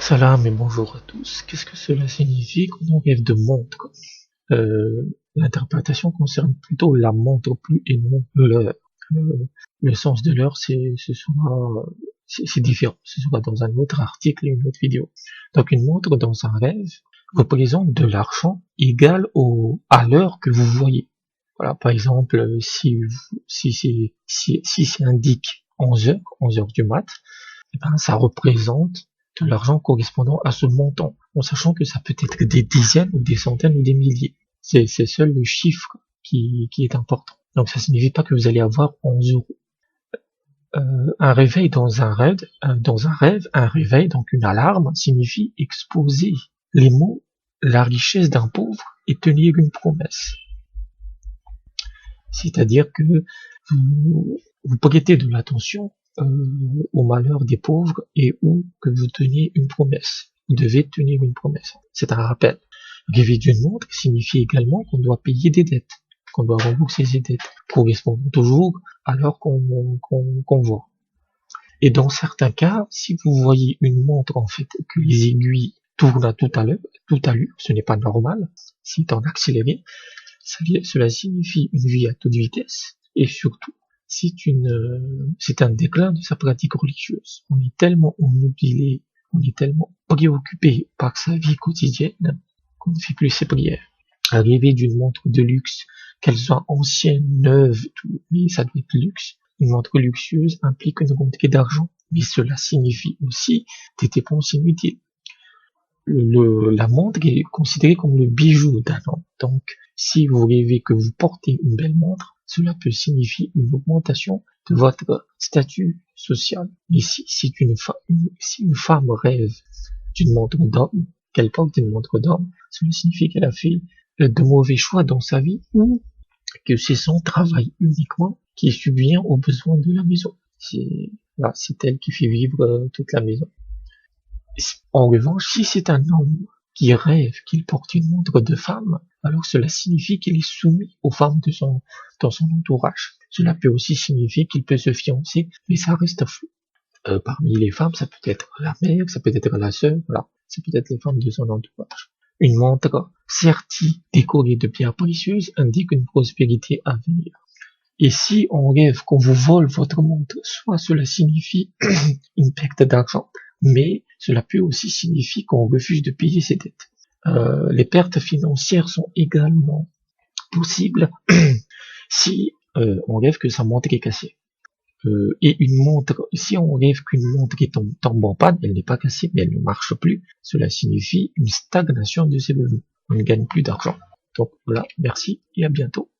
Salam et bonjour à tous. Qu'est-ce que cela signifie quand on rêve de montre? L'interprétation concerne plutôt la montre plus et non l'heure. Le sens de l'heure, c'est différent. Ce sera dans un autre article et une autre vidéo. Donc une montre dans un rêve représente de l'argent égal à l'heure que vous voyez. Voilà, par exemple, si c'est indique 11 heures du mat, eh ben, ça représente de l'argent correspondant à ce montant, en sachant que ça peut être des dizaines ou des centaines ou des milliers. C'est seul le chiffre qui est important. Donc ça signifie pas que vous allez avoir 11 euros. Un réveil dans un rêve, un réveil, donc une alarme, signifie exposer les mots, la richesse d'un pauvre et tenir une promesse. C'est-à-dire que vous prêtez de l'attention au malheur des pauvres et ou que vous teniez une promesse. Vous devez tenir une promesse. C'est un rappel. Rêver d'une montre signifie également qu'on doit payer des dettes, qu'on doit rembourser ses dettes, correspondant toujours à l'heure qu'on voit. Et dans certains cas, si vous voyez une montre en fait que les aiguilles tournent à toute allure, ce n'est pas normal. Si en accéléré, cela signifie une vie à toute vitesse et surtout c'est un déclin de sa pratique religieuse. On est tellement obnubilé, on est tellement préoccupé par sa vie quotidienne qu'on ne fait plus ses prières. Rêver d'une montre de luxe, qu'elle soit ancienne, neuve, tout, mais ça doit être luxe. Une montre luxueuse implique une quantité d'argent, mais cela signifie aussi des dépenses inutiles. La montre est considérée comme le bijou d'un homme. Donc, si vous rêvez que vous portez une belle montre, cela peut signifier une augmentation de votre statut social. Mais si une femme rêve d'une montre d'homme, qu'elle porte une montre d'homme, cela signifie qu'elle a fait de mauvais choix dans sa vie ou que c'est son travail uniquement qui subvient aux besoins de la maison. C'est elle qui fait vivre toute la maison. En revanche, si c'est un homme qui rêve qu'il porte une montre de femme, alors cela signifie qu'il est soumis aux femmes dans son entourage. Cela peut aussi signifier qu'il peut se fiancer, mais ça reste flou. Parmi les femmes, ça peut être la mère, ça peut être la sœur, voilà. Ça peut être les femmes de son entourage. Une montre sertie décorée de pierres précieuses indique une prospérité à venir. Et si on rêve qu'on vous vole votre montre, soit cela signifie une perte d'argent, mais cela peut aussi signifier qu'on refuse de payer ses dettes. Les pertes financières sont également possibles si on rêve que sa montre est cassée. Et une montre, si on rêve qu'une montre tombe en panne, elle n'est pas cassée, mais elle ne marche plus, cela signifie une stagnation de ses revenus. On ne gagne plus d'argent. Donc voilà, merci et à bientôt.